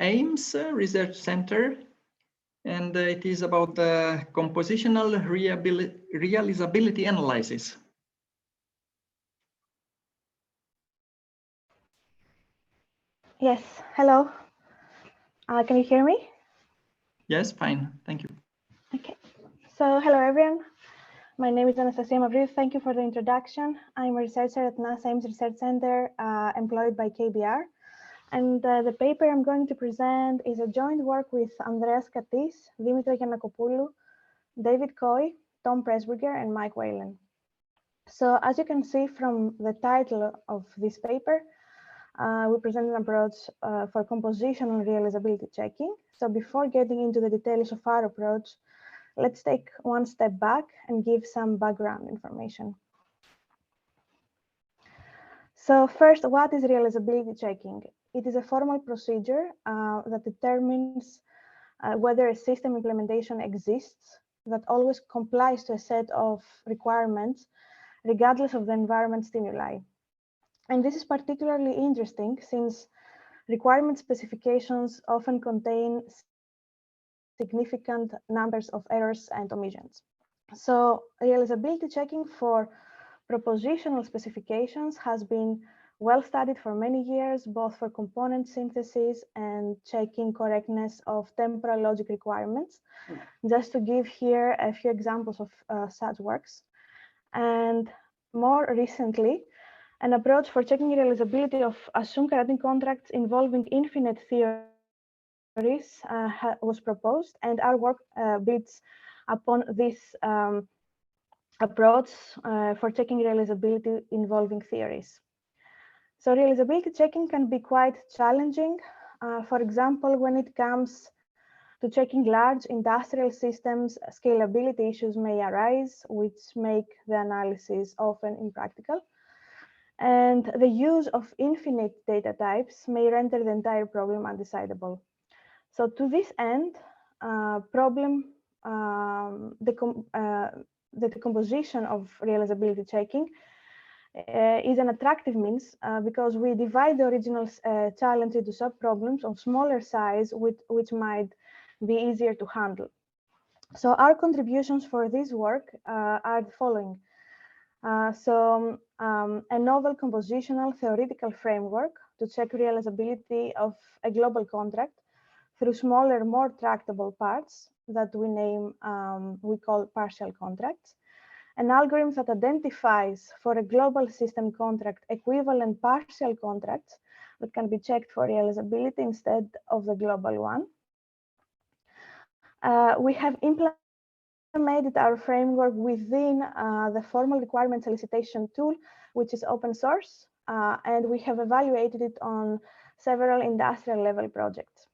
AIMS Research Center, and it is about the compositional realizability analysis. Yes, hello. Can you hear me? Yes, fine, thank you. Okay, so hello everyone. My name is Anastasia Mavridou. Thank you for the introduction. I'm a researcher at NASA AIMS Research Center, employed by KBR. And the paper I'm going to present is a joint work with Andreas, Dimitra, Giannakopoulou, David Kooi, Tom Pressburger, and Mike Whalen. So as you can see from the title of this paper, we present an approach for compositional realizability checking. So before getting into the details of our approach, let's take one step back and give some background information. So first, what is realizability checking? It is a formal procedure that determines whether a system implementation exists that always complies to a set of requirements, regardless of the environment stimuli. And this is particularly interesting since requirement specifications often contain significant numbers of errors and omissions. So realizability checking for propositional specifications has been well studied for many years, both for component synthesis and checking correctness of temporal logic requirements. Just to give here a few examples of such works. And more recently, an approach for checking realizability of assumed characteristic contracts involving infinite theories was proposed, and our work builds upon this approach for checking realizability involving theories. So realizability checking can be quite challenging. For example, when it comes to checking large industrial systems, scalability issues may arise, which make the analysis often impractical. And the use of infinite data types may render the entire problem undecidable. So to this end, the decomposition of realizability checking is an attractive means because we divide the original challenge into sub-problems of smaller size, which might be easier to handle. So our contributions for this work are the following. A novel compositional theoretical framework to check realizability of a global contract through smaller, more tractable parts that we call partial contracts. An algorithm that identifies for a global system contract equivalent partial contracts that can be checked for realizability instead of the global one. We have implemented our framework within the formal requirements elicitation tool, which is open source, and we have evaluated it on several industrial level projects.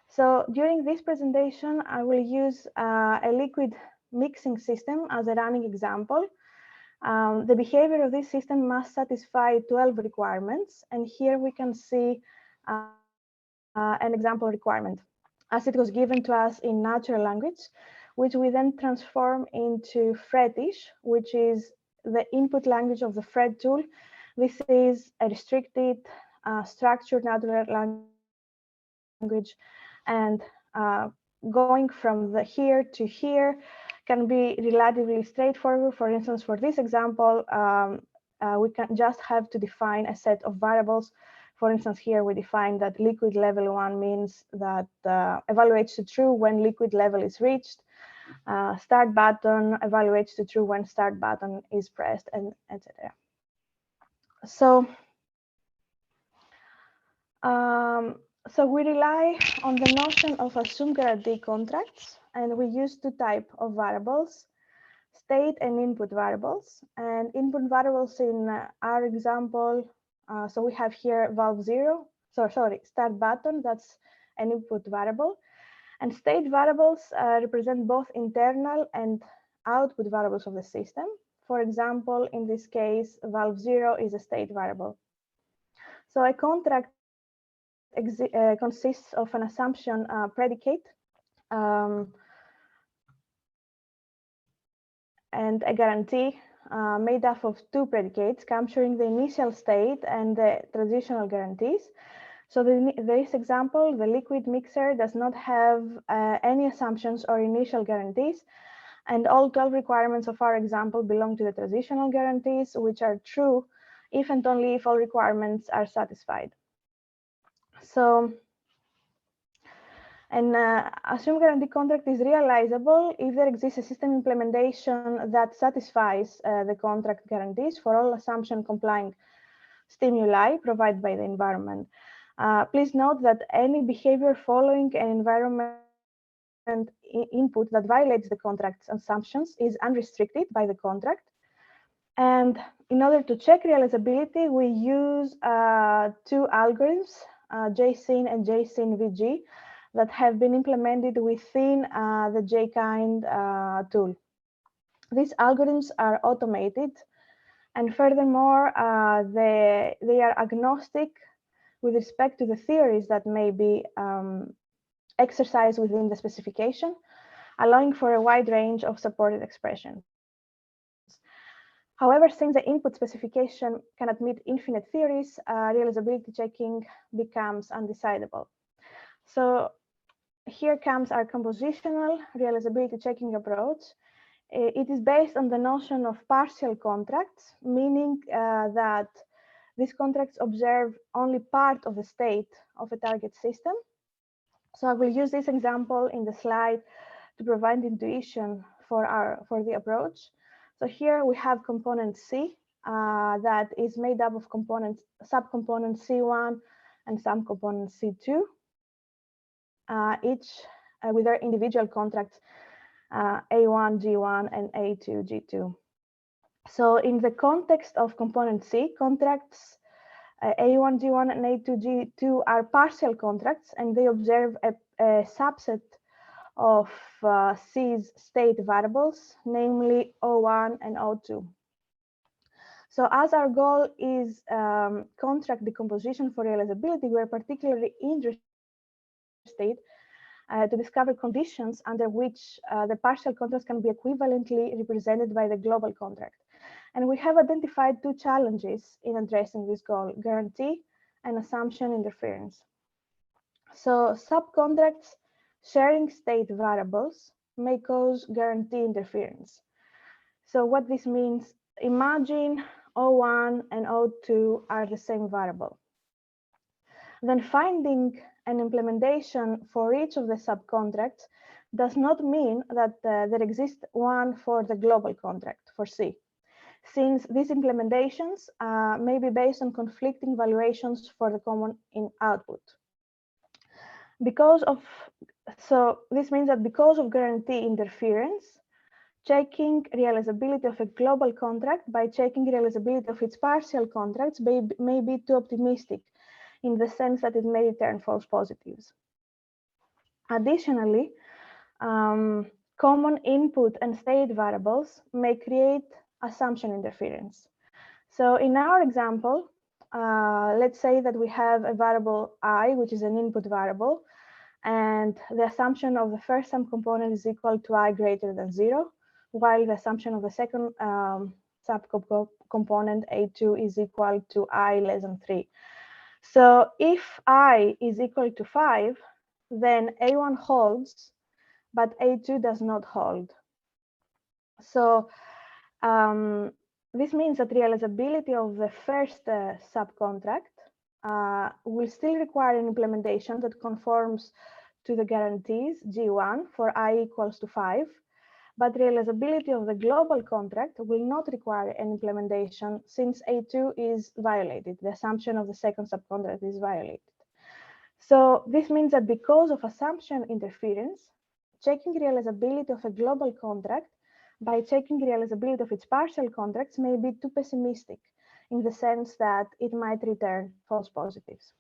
So during this presentation, I will use a liquid mixing system as a running example. The behavior of this system must satisfy 12 requirements, and here we can see an example requirement as it was given to us in natural language, which we then transform into Fretish, which is the input language of the Fred tool. This is a restricted, structured natural language, and going from the here to here can be relatively straightforward. For instance, for this example, we can just have to define a set of variables. For instance, here we define that liquid level 1 means that evaluates to true when liquid level is reached. Start button evaluates to true when start button is pressed, and etc. So we rely on the notion of assumed guarantee contracts, and we use two types of variables, state and input variables. And input variables in our example, so we have here valve 0, start button, that's an input variable. And state variables represent both internal and output variables of the system. For example, in this case, valve 0 is a state variable. So a contract consists of an assumption predicate and a guarantee made up of two predicates capturing the initial state and the transitional guarantees. So in this example, the liquid mixer does not have any assumptions or initial guarantees, and all 12 requirements of our example belong to the transitional guarantees, which are true if and only if all requirements are satisfied. So an assumed guarantee contract is realizable if there exists a system implementation that satisfies the contract guarantees for all assumption complying stimuli provided by the environment. Please note that any behavior following an environment input that violates the contract's assumptions is unrestricted by the contract. And in order to check realizability, we use two algorithms, JSIN and JSIN-VG, that have been implemented within the JKind tool. These algorithms are automated, and furthermore, they are agnostic with respect to the theories that may be exercised within the specification, allowing for a wide range of supported expressions. However, since the input specification cannot meet infinite theories, realizability checking becomes undecidable. So here comes our compositional realizability checking approach. It is based on the notion of partial contracts, meaning that these contracts observe only part of the state of a target system. So I will use this example in the slide to provide intuition for the approach. So here we have component C that is made up of subcomponents C1 and subcomponent C2, each with their individual contracts A1, G1, and A2, G2. So in the context of component C, contracts A1, G1, and A2, G2 are partial contracts, and they observe a subset of C's state variables, namely O1 and O2. So as our goal is contract decomposition for realizability, we're particularly interested to discover conditions under which the partial contracts can be equivalently represented by the global contract. And we have identified two challenges in addressing this goal: guarantee and assumption interference. So subcontracts sharing state variables may cause guarantee interference. So what this means, imagine O1 and O2 are the same variable. Then finding an implementation for each of the subcontracts does not mean that there exists one for the global contract, for C, since these implementations may be based on conflicting valuations for the common in output. So this means that because of guarantee interference, checking realizability of a global contract by checking realizability of its partial contracts may be too optimistic, in the sense that it may return false positives. Additionally, common input and state variables may create assumption interference. So in our example, let's say that we have a variable I, which is an input variable, and the assumption of the first subcomponent is equal to I greater than 0, while the assumption of the second subcomponent A2 is equal to I less than 3. So if I is equal to 5, then A1 holds, but A2 does not hold. So this means that realizability of the first subcontract will still require an implementation that conforms to the guarantees G1 for I equals to 5, but realizability of the global contract will not require an implementation since A2 is violated. The assumption of the second subcontract is violated. So this means that because of assumption interference, checking realizability of a global contract by checking realizability of its partial contracts may be too pessimistic, in the sense that it might return false positives.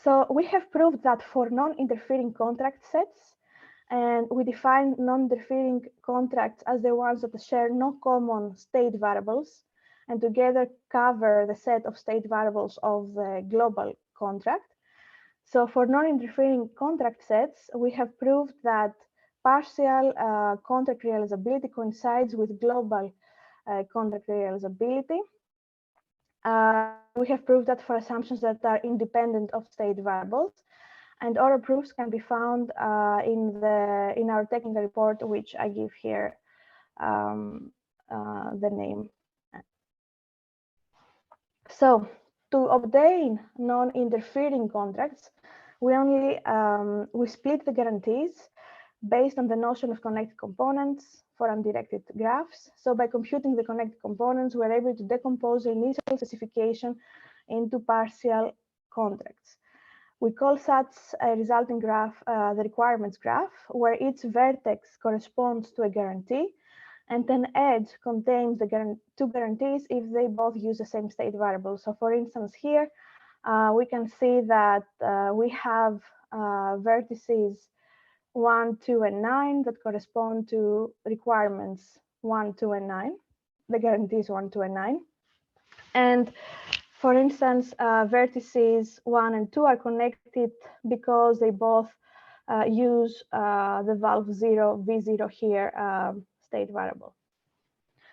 So we have proved that for non-interfering contract sets, and we define non-interfering contracts as the ones that share no common state variables and together cover the set of state variables of the global contract. So for non-interfering contract sets, we have proved that partial contract realizability coincides with global contract realizability. We have proved that for assumptions that are independent of state variables, and other proofs can be found in our technical report, which I give here the name. So to obtain non-interfering contracts, we split the guarantees based on the notion of connected components for undirected graphs. So by computing the connected components, we're able to decompose the initial specification into partial contracts. We call such a resulting graph the requirements graph, where each vertex corresponds to a guarantee, and an edge contains the two guarantees if they both use the same state variable. So for instance, here we can see that we have vertices 1, 2, and 9 that correspond to requirements 1, 2, and 9, the guarantees 1, 2, and 9. And for instance, vertices 1 and 2 are connected because they both use the valve 0, V0 here state variable.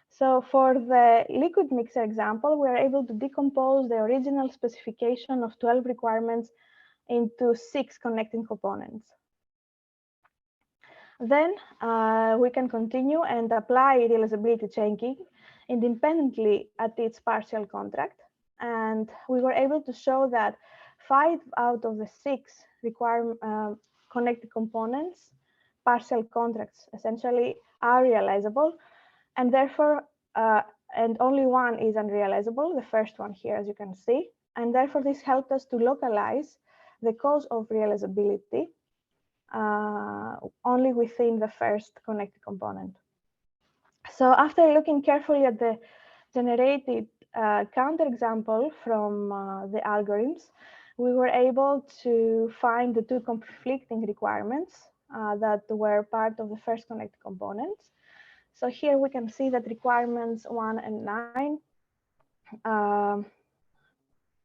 So for the liquid mixer example, we are able to decompose the original specification of 12 requirements into 6 connecting components. Then we can continue and apply realizability checking independently at its partial contract. And we were able to show that 5 out of the 6 connected components, partial contracts essentially, are realizable, and therefore, and only one is unrealizable, the first one here, as you can see. And therefore, this helped us to localize the cause of realizability only within the first connected component. So after looking carefully at the generated counterexample from the algorithms, we were able to find the two conflicting requirements that were part of the first connected components. So here we can see that requirements 1 and 9.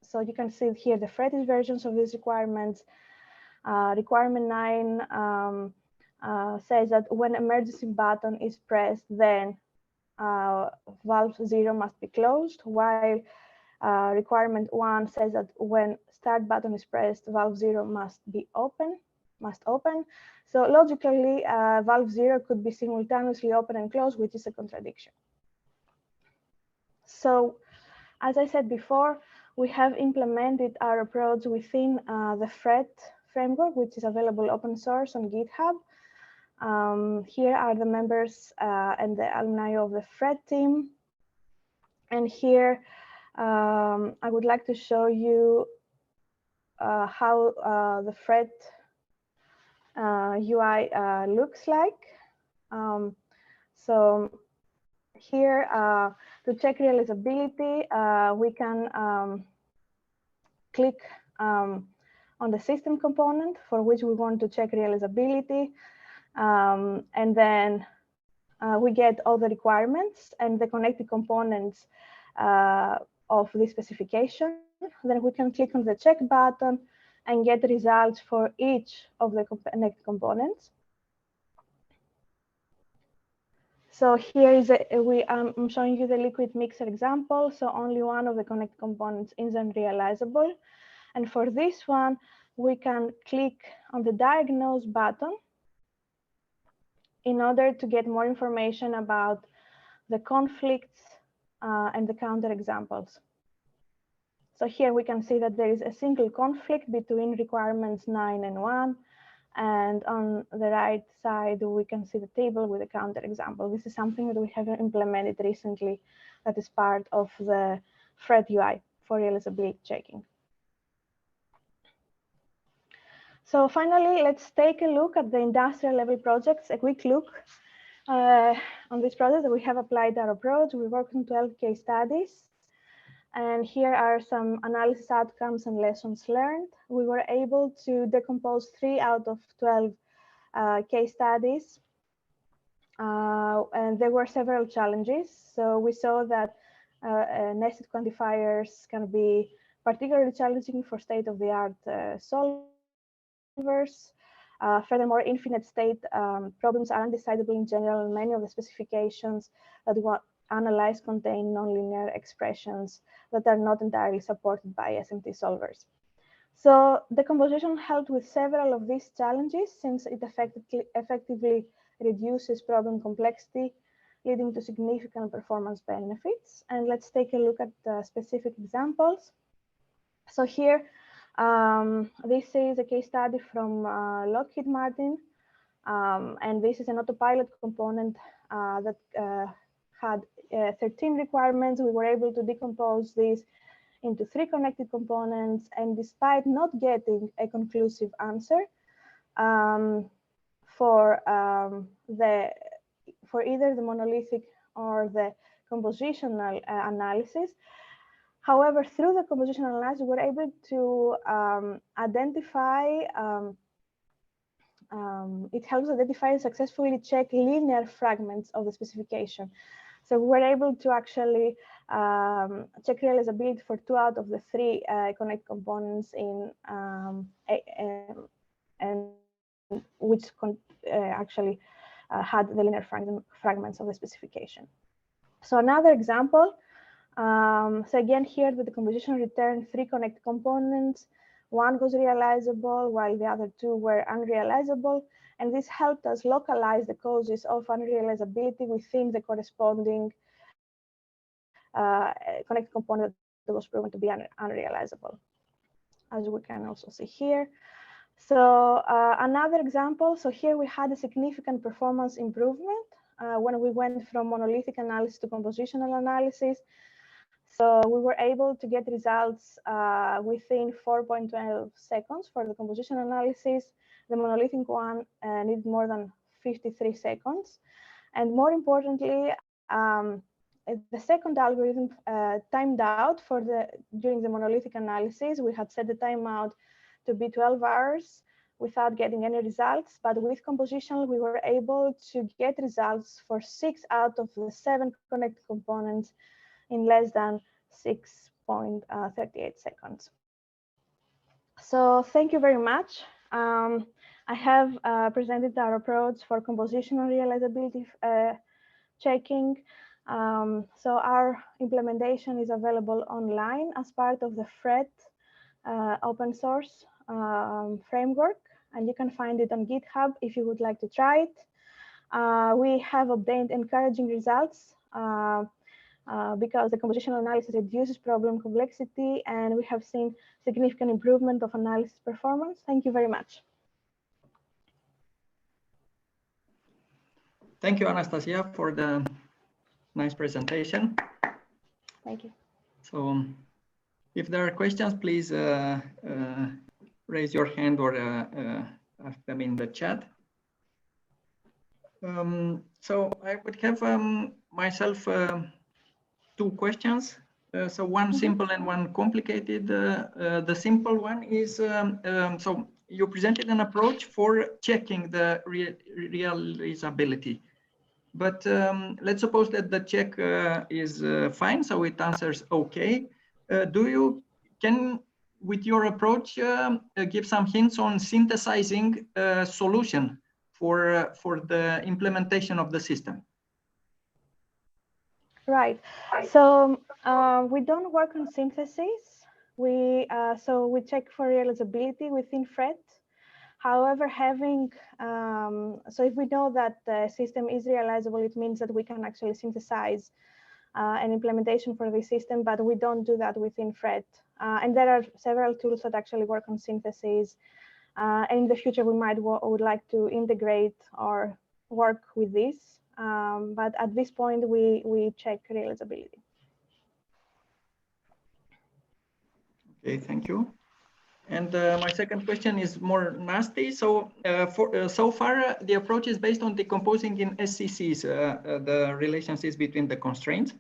So you can see here the Freddy's versions of these requirements. Requirement 9 says that when emergency button is pressed, then valve 0 must be closed, while requirement 1 says that when start button is pressed, valve 0 must open. So logically, valve 0 could be simultaneously open and closed, which is a contradiction. So as I said before, we have implemented our approach within the FRET framework, which is available open source on GitHub. Here are the members and the alumni of the FRET team. And here I would like to show you how the FRET UI looks like. So here, to check realizability, we can click on the system component for which we want to check realizability. And then we get all the requirements and the connected components of the specification. Then we can click on the check button and get the results for each of the connected components. So here is I'm showing you the liquid mixer example. So only one of the connected components is unrealizable. And for this one, we can click on the diagnose button in order to get more information about the conflicts and the counterexamples. So here we can see that there is a single conflict between requirements 9 and 1. And on the right side, we can see the table with a counterexample. This is something that we have implemented recently that is part of the FRET UI for realizability checking. So finally, let's take a look at the industrial level projects, a quick look on this project that we have applied our approach. We worked on 12 case studies. And here are some analysis outcomes and lessons learned. We were able to decompose 3 out of 12 case studies. And there were several challenges. So we saw that nested quantifiers can be particularly challenging for state-of-the-art solvers. Furthermore, infinite state problems are undecidable in general, and many of the specifications that analyzed contain nonlinear expressions that are not entirely supported by SMT solvers. So decomposition helped with several of these challenges since it effectively reduces problem complexity, leading to significant performance benefits. And let's take a look at the specific examples. So here, this is a case study from Lockheed Martin. And this is an autopilot component that had 13 requirements. We were able to decompose these into 3 connected components, and despite not getting a conclusive answer for either the monolithic or the compositional analysis. However, through the compositional analysis, we were able to identify it helps identify and successfully check linear fragments of the specification. So we were able to actually check realizability for 2 out of the 3 connect components in and which actually had the linear fragments of the specification. So another example. So again, here the decomposition returned 3 connect components. 1 was realizable, while the other 2 were unrealizable. And this helped us localize the causes of unrealizability within the corresponding connect component that was proven to be unrealizable, as we can also see here. So another example, so here we had a significant performance improvement when we went from monolithic analysis to compositional analysis. So we were able to get results within 4.12 seconds for the composition analysis. The monolithic one needed more than 53 seconds. And more importantly, the second algorithm timed out during the monolithic analysis. We had set the timeout to be 12 hours without getting any results. But with compositional, we were able to get results for 6 out of the 7 connected components in less than 6.38 seconds. So thank you very much. I have presented our approach for compositional realizability checking. So our implementation is available online as part of the FRET open source framework, and you can find it on GitHub if you would like to try it. We have obtained encouraging results because the compositional analysis reduces problem complexity, and we have seen significant improvement of analysis performance. Thank you very much. Thank you, Anastasia, for the nice presentation. Thank you. So if there are questions, please raise your hand or ask them in the chat. So I would have myself 2 questions. So one simple and one complicated. The simple one is, so you presented an approach for checking the realizability. But let's suppose that the check is fine, so it answers okay. Can with your approach give some hints on synthesizing a solution for the implementation of the system? Right. So we don't work on synthesis. So we check for realizability within FRET. However, so if we know that the system is realizable, it means that we can actually synthesize an implementation for the system, but we don't do that within FRET. And there are several tools that actually work on synthesis. And in the future, we would like to integrate or work with this. But at this point, we check realizability. Okay, thank you. And my second question is more nasty. So so far, the approach is based on decomposing in SCCs, the relationships between the constraints.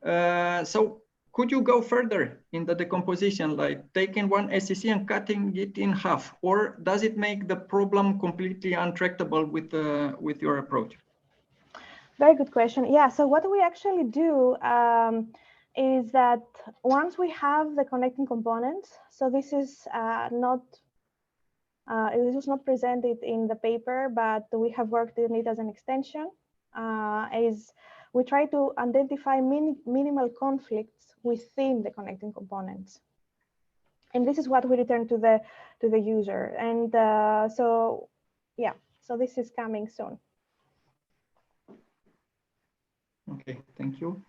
So could you go further in the decomposition, like taking one SCC and cutting it in half, or does it make the problem completely untractable with your approach? Very good question. Yeah, so what we actually do is that once we have the connecting components, so this is it was not presented in the paper, but we have worked in it as an extension, is we try to identify minimal conflicts within the connecting components. And this is what we return to the user. And so this is coming soon. Okay, thank you.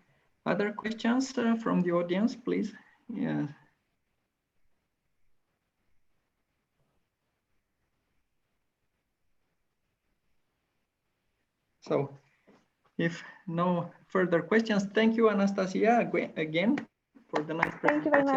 Other questions from the audience, please? Yeah. So if no further questions, thank you, Anastasia, again for the nice presentation. Thank you very much.